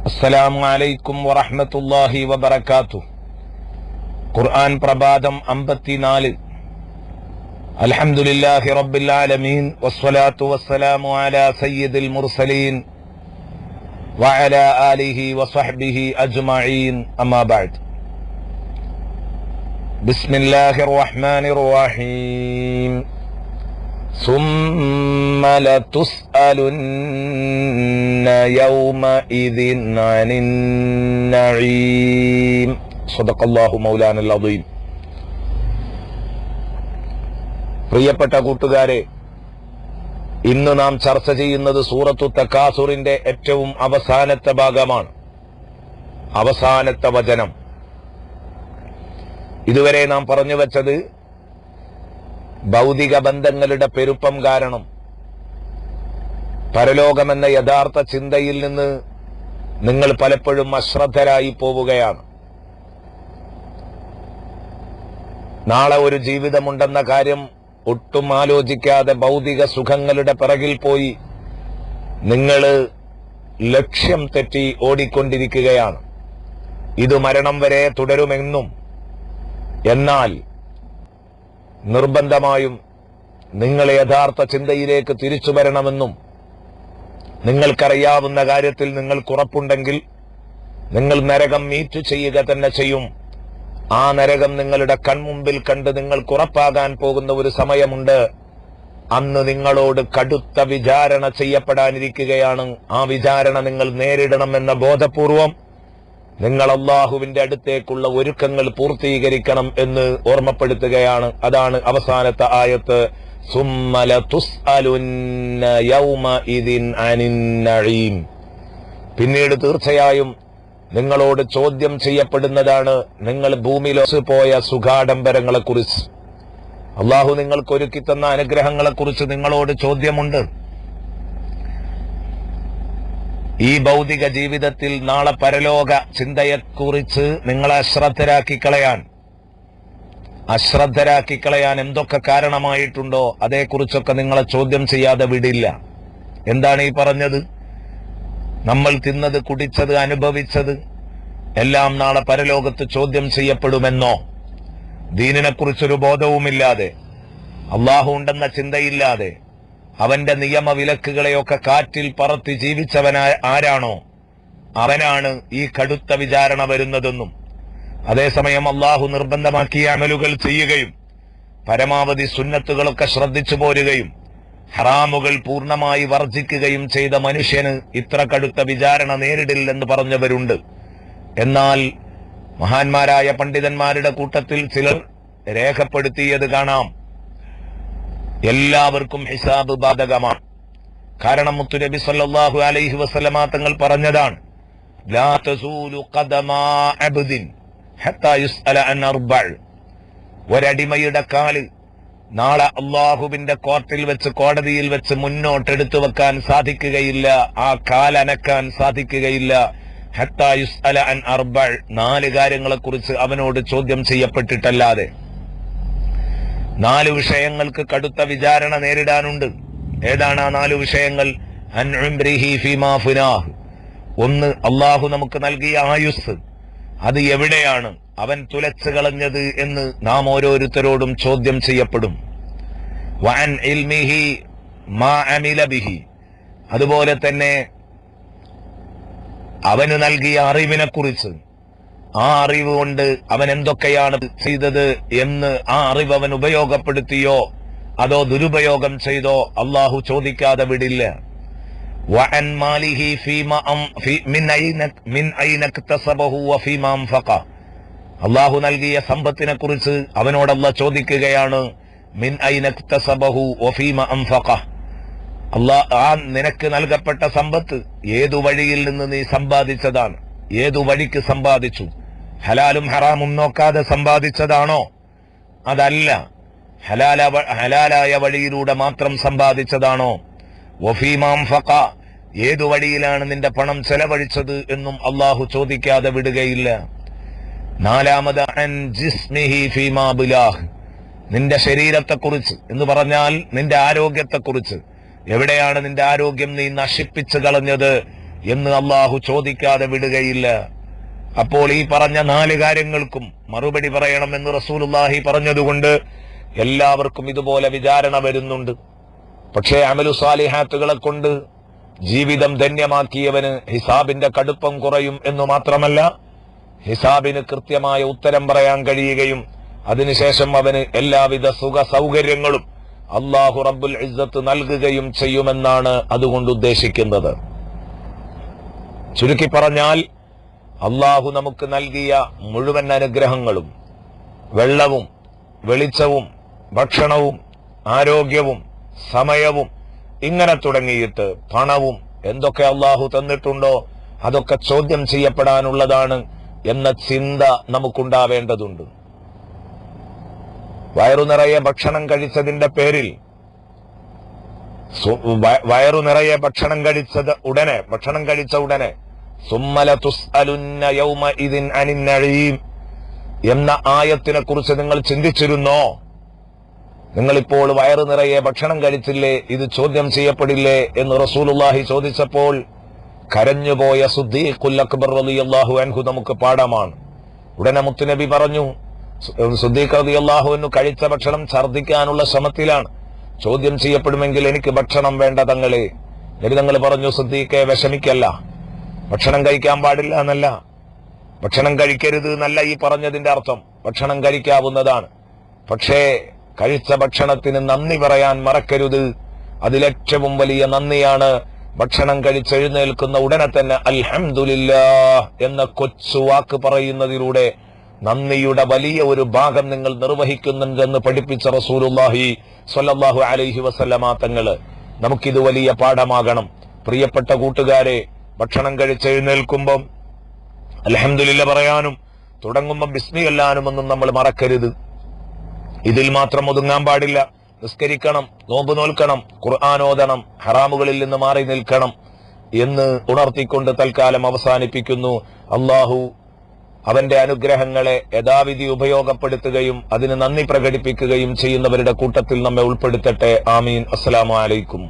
അസ്സലാമു അലൈക്കും വറഹ്മത്തുള്ളാഹി വബറകാതുഹു. ഖുർആൻ പ്രഭാതം 54. അൽഹംദുലില്ലാഹി റബ്ബിൽ ആലമീൻ വസ്സലാത്തു വസ്സലാമു അലാ സയ്യിദിൽ മുർസലീൻ വഅലാ ആലിഹി വസഹ്ബിഹി അജ്മഈൻ. അമ്മാ ബഅദ്. ബിസ്മില്ലാഹിർ റഹ്മാനിർ റഹീം. ثم لتسألن يومئذ عن النعيم. صدق الله مولانا العظيم. പ്രിയപ്പെട്ട കൂട്ടുകാരെ, ഇന്ന് നാം ചർച്ച ചെയ്യുന്നത് സൂറത്തു തകാസുറിന്റെ ഏറ്റവും അവസാനത്തെ ഭാഗമാണ്, അവസാനത്തെ വചനം. ഇതുവരെ നാം പറഞ്ഞു വച്ചത് ഭൗതിക ബന്ധങ്ങളുടെ പെരുപ്പം കാരണം പരലോകമെന്ന യഥാർത്ഥ ചിന്തയിൽ നിന്ന് നിങ്ങൾ പലപ്പോഴും അശ്രദ്ധരായി പോവുകയാണ്. നാളെ ഒരു ജീവിതമുണ്ടെന്ന കാര്യം ഒട്ടും ആലോചിക്കാതെ ഭൗതിക സുഖങ്ങളുടെ പിറകിൽ പോയി നിങ്ങൾ ലക്ഷ്യം തെറ്റി ഓടിക്കൊണ്ടിരിക്കുകയാണ്. ഇത് മരണം വരെ തുടരുമെന്നും, എന്നാൽ നിർബന്ധമായും നിങ്ങൾ യഥാർത്ഥ ചിന്തയിലേക്ക് തിരിച്ചു വരണമെന്നും, നിങ്ങൾക്കറിയാവുന്ന കാര്യത്തിൽ നിങ്ങൾക്കുറപ്പുണ്ടെങ്കിൽ നിങ്ങൾ നരകം മീറ്റ് ചെയ്യുക തന്നെ ചെയ്യും. ആ നരകം നിങ്ങളുടെ കൺമുമ്പിൽ കണ്ട് നിങ്ങൾക്കുറപ്പാകാൻ പോകുന്ന ഒരു സമയമുണ്ട്. അന്ന് നിങ്ങളോട് കടുത്ത വിചാരണ ചെയ്യപ്പെടാനിരിക്കുകയാണ്. ആ വിചാരണ നിങ്ങൾ നേരിടണമെന്ന ബോധപൂർവം നിങ്ങൾ അല്ലാഹുവിന്റെ അടുത്തേക്കുള്ള ഒരുക്കങ്ങൾ പൂർത്തീകരിക്കണം എന്ന് ഓർമ്മപ്പെടുത്തുകയാണ്. അതാണ് അവസാനത്തെ ആയത്ത്. സുമ്മ ലതുസ്അലുന്ന യൗമഇദിൻ അനിൻ നഈം. പിന്നീട് തീർച്ചയായും നിങ്ങളോട് ചോദ്യം ചെയ്യപ്പെടുന്നതാണ് നിങ്ങൾ ഭൂമിയിൽ പോയ സുഖാഡംബരങ്ങളെക്കുറിച്ച്, അല്ലാഹു നിങ്ങൾക്ക് ഒരുക്കി തന്ന അനുഗ്രഹങ്ങളെക്കുറിച്ച് നിങ്ങളോട് ചോദ്യമുണ്ട്. ഈ ഭൗതിക ജീവിതത്തിൽ നാളെ പരലോക ചിന്തയെക്കുറിച്ച് നിങ്ങളെ അശ്രദ്ധരാക്കി കളയാൻ എന്തൊക്കെ കാരണമായിട്ടുണ്ടോ അതേക്കുറിച്ചൊക്കെ നിങ്ങളെ ചോദ്യം ചെയ്യാതെ വിടില്ല. എന്താണ് ഈ പറഞ്ഞത്? നമ്മൾ തിന്നത്, കുടിച്ചത്, അനുഭവിച്ചത് എല്ലാം നാളെ പരലോകത്ത് ചോദ്യം ചെയ്യപ്പെടുമെന്നോ? ദീനിനെ കുറിച്ചൊരു ബോധവുമില്ലാതെ, അള്ളാഹു ഉണ്ടെന്ന ചിന്തയില്ലാതെ, അവന്റെ നിയമവിലക്കുകളെയൊക്കെ കാറ്റിൽ പറത്തി ജീവിച്ചവനായ ആരാണോ അവനാണ് ഈ കടുത്ത വിചാരണ വരുന്നതെന്നും, അതേസമയം അള്ളാഹു നിർബന്ധമാക്കിയ അമലുകൾ ചെയ്യുകയും പരമാവധി സുന്നത്തുകളൊക്കെ ശ്രദ്ധിച്ചു പോരുകയും ഹറാമുകൾ പൂർണ്ണമായി വർജിക്കുകയും ചെയ്ത മനുഷ്യന് ഇത്ര കടുത്ത വിചാരണ നേരിടില്ലെന്ന് പറഞ്ഞവരുണ്ട്. എന്നാൽ മഹാന്മാരായ പണ്ഡിതന്മാരുടെ കൂട്ടത്തിൽ ചിലർ രേഖപ്പെടുത്തിയത് കാണാം, എല്ലാവർക്കും ഹിസാബ് ബാധകമാണ്. കാരണം മുത്തുനബി സല്ലല്ലാഹു അലൈഹി വസല്ലമ തങ്ങൾ പറഞ്ഞതാണ്, ലാ തസൂലു ഖദമാ അബ്ദിൻ ഹത്താ യുസ്അല അൻ അർബഅ. ഒരടിമയുടെ കാല് നാളെ അല്ലാഹുവിന്റെ കോർട്ടിൽ വെച്ച്, കോടതിയിൽ വെച്ച് മുന്നോട്ടെടുത്തു വെക്കാൻ സാധിക്കുകയില്ല, ആ കാലനക്കാൻ സാധിക്കുകയില്ല. ഹത്താ യുസ്അല അൻ അർബഅ, 4 കാര്യങ്ങളെക്കുറിച്ച് അവനോട് ചോദ്യം ചെയ്യപ്പെട്ടിട്ടല്ലാതെ. 4 വിഷയങ്ങൾക്ക് കടുത്ത വിചാരണ നേരിടാനുണ്ട്. ഏതാണ് ആ 4 വിഷയങ്ങൾ? അൻ ഉംരിഹി ഫീമാ ഫുനാഹ്. 1, അല്ലാഹു നമുക്ക് നൽകിയ ആയുസ്, അത് എവിടെയാണ് അവൻ തുലച്ചു കളഞ്ഞത് എന്ന് നാം ഓരോരുത്തരോടും ചോദ്യം ചെയ്യപ്പെടും. വഅൻ ഇൽമിഹി മാ അമില ബിഹി. അതുപോലെ തന്നെ അവന് നൽകിയ അറിവിനെ കുറിച്ച്, ആ അറിവ് കൊണ്ട് അവൻ എന്തൊക്കെയാണ് ചെയ്തത് എന്ന്, ആ അറിവ് അവൻ ഉപയോഗപ്പെടുത്തിയോ അതോ ദുരുപയോഗം ചെയ്തോ അള്ളാഹു ചോദിക്കാതെ വിടില്ല. വഅൻ മാലിഹി മിൻ ഐന ഇക്തസബഹു വഫീമാ അൻഫഖ. അള്ളാഹു നൽകിയ സമ്പത്തിനെ കുറിച്ച് അവനോട് അല്ലാഹു ചോദിക്കുകയാണ്, മിൻ ഐന ഇക്തസബഹു വഫീമാ അൻഫഖ. ആ നിനക്ക് നൽകപ്പെട്ട സമ്പത്ത് ഏതു വഴിയിൽ നിന്ന് നീ സമ്പാദിച്ചതാണ്? ഏതു വഴിക്ക് സമ്പാദിച്ചു? ഹലാലും ഹറാമും നോക്കാതെ സമ്പാദിച്ചതാണോ? അതല്ല, ഹലാലായ വഴിയിലൂടെ മാത്രം സമ്പാദിച്ചതാണോ? വഫീമാ അൻഫഖ, ഏതു വഴിയിലാണ് നിന്റെ പണം ചെലവഴിച്ചത് എന്നും അള്ളാഹു ചോദിക്കാതെ വിടുകയില്ല. 4, അൻ ജിസ്മിഹി ഫീമാ ബിലാഹ്. നിന്റെ ശരീരത്തെക്കുറിച്ച് എന്ന് പറഞ്ഞാൽ നിന്റെ ആരോഗ്യത്തെക്കുറിച്ച്, എവിടെയാണ് നിന്റെ ആരോഗ്യം നീ നശിപ്പിച്ചു കളഞ്ഞത് എന്ന് അള്ളാഹു ചോദിക്കാതെ വിടുകയില്ല. അപ്പോൾ ഈ പറഞ്ഞ 4 കാര്യങ്ങൾക്കും മറുപടി പറയണമെന്ന് റസൂലുള്ളാഹി പറഞ്ഞതുകൊണ്ട് എല്ലാവർക്കും ഇതുപോലെ വിചാരണ വരുന്നുണ്ട്. പക്ഷേ അമലു സാലിഹാത്തുകളെ കൊണ്ട് ജീവിതം ധന്യമാക്കിയവന് ഹിസാബിന്റെ കടുപ്പം കുറയും എന്നു മാത്രമല്ല, ഹിസാബിന് കൃത്യമായ ഉത്തരം പറയാൻ കഴിയുകയും അതിനുശേഷം അവന് എല്ലാവിധ സുഖ സൗകര്യങ്ങളും അല്ലാഹു റബ്ബുൽ ഇസ്സത്ത് നൽകുകയും ചെയ്യുമെന്നാണ് അതുകൊണ്ട് ഉദ്ദേശിക്കുന്നത്. ചുരുക്കി പറഞ്ഞാൽ, അല്ലാഹു നമുക്ക് നൽകിയ മുഴുവൻ അനുഗ്രഹങ്ങളും, വെള്ളവും വെളിച്ചവും ഭക്ഷണവും ആരോഗ്യവും സമയവും ഇങ്ങനെ തുടങ്ങിയിട്ട് പണവും എന്തൊക്കെ അല്ലാഹു തന്നിട്ടുണ്ടോ അതൊക്കെ ചോദ്യം ചെയ്യപ്പെടാനുള്ളതാണ് എന്ന ചിന്ത നമുക്കുണ്ടാവേണ്ടതുണ്ട്. വയറു നിറയെ ഭക്ഷണം കഴിച്ചതിന്റെ പേരിൽ വയറു നിറയെ ഭക്ഷണം കഴിച്ച ഉടനെ സുമ്മല തുസ്അലുന്ന യൗമഇദിൻ അനിൻ നഈം എന്ന ആയത്തിനെ കുറിച്ച് നിങ്ങൾ ചിന്തിച്ചിരുന്നോ? നിങ്ങളിപ്പോൾ വയറു നിറയെ ഭക്ഷണം കഴിച്ചില്ലേ, ഇത് ചോദ്യം ചെയ്യപ്പെടില്ലേ എന്ന് റസൂലുള്ളാഹി ചോദിച്ചപ്പോൾ കരഞ്ഞുപോയ സിദ്ദീഖുൽ അക്ബർ റളിയല്ലാഹു അൻഹു നമുക്ക് പാഠമാണ്. ഉടനെ മുത്തുനബി പറഞ്ഞു, സിദ്ദീഖ് റളിയല്ലാഹു അൻഹു കഴിച്ച ഭക്ഷണം ഛർദ്ദിക്കാനുള്ള ശ്രമത്തിലാണ്, ചോദ്യം ചെയ്യപ്പെടുമെങ്കിൽ എനിക്ക് ഭക്ഷണം വേണ്ട തങ്ങളെ. നബി തങ്ങൾ പറഞ്ഞു, സിദ്ദീഖെ വിഷമിക്കല്ല, ഭക്ഷണം കഴിക്കാൻ പാടില്ല എന്നല്ല, ഭക്ഷണം കഴിക്കരുത് എന്നല്ല ഈ പറഞ്ഞതിന്റെ അർത്ഥം. ഭക്ഷണം കഴിക്കാവുന്നതാണ്, പക്ഷേ കഴിച്ച ഭക്ഷണത്തിന് നന്ദി പറയാൻ മറക്കരുത്. അതിലേറ്റവും വലിയ നന്ദിയാണ് ഭക്ഷണം കഴിച്ചെഴുന്നേൽക്കുന്ന ഉടനെ തന്നെ അൽഹംദുലില്ലാഹ് എന്ന കൊച്ചു വാക്ക് പറയുന്നതിലൂടെ നന്ദിയുടെ വലിയ ഒരു ഭാഗം നിങ്ങൾ നിർവഹിക്കുന്നുണ്ടെന്ന് പഠിപ്പിച്ച റസൂലുള്ളാഹി സ്വല്ലല്ലാഹു അലൈഹി വസല്ലമ തങ്ങള്. നമുക്കിത് വലിയ പാഠമാകണം. പ്രിയപ്പെട്ട കൂട്ടുകാരെ, ഭക്ഷണം കഴിച്ചെഴുന്നേൽക്കുമ്പം അൽഹംദുലില്ലാഹ് പറയാനും തുടങ്ങുമ്പം ബിസ്മി ചൊല്ലാനുമൊന്നും നമ്മൾ മറക്കരുത്. ഇതിൽ മാത്രം ഒതുങ്ങാൻ പാടില്ല. നിസ്കരിക്കണം, നോമ്പ് നോൽക്കണം, ഖുർആൻ ഓതണം, ഹറാമുകളിൽ നിന്ന് മാറി നിൽക്കണം എന്ന് ഉണർത്തിക്കൊണ്ട് തൽക്കാലം അവസാനിപ്പിക്കുന്നു. അല്ലാഹു അവന്റെ അനുഗ്രഹങ്ങളെ യഥാവിധി ഉപയോഗപ്പെടുത്തുകയും അതിന് നന്ദി പ്രകടിപ്പിക്കുകയും ചെയ്യുന്നവരുടെ കൂട്ടത്തിൽ നമ്മെ ഉൾപ്പെടുത്തട്ടെ. ആമീൻ. അസ്സലാമു അലൈക്കും.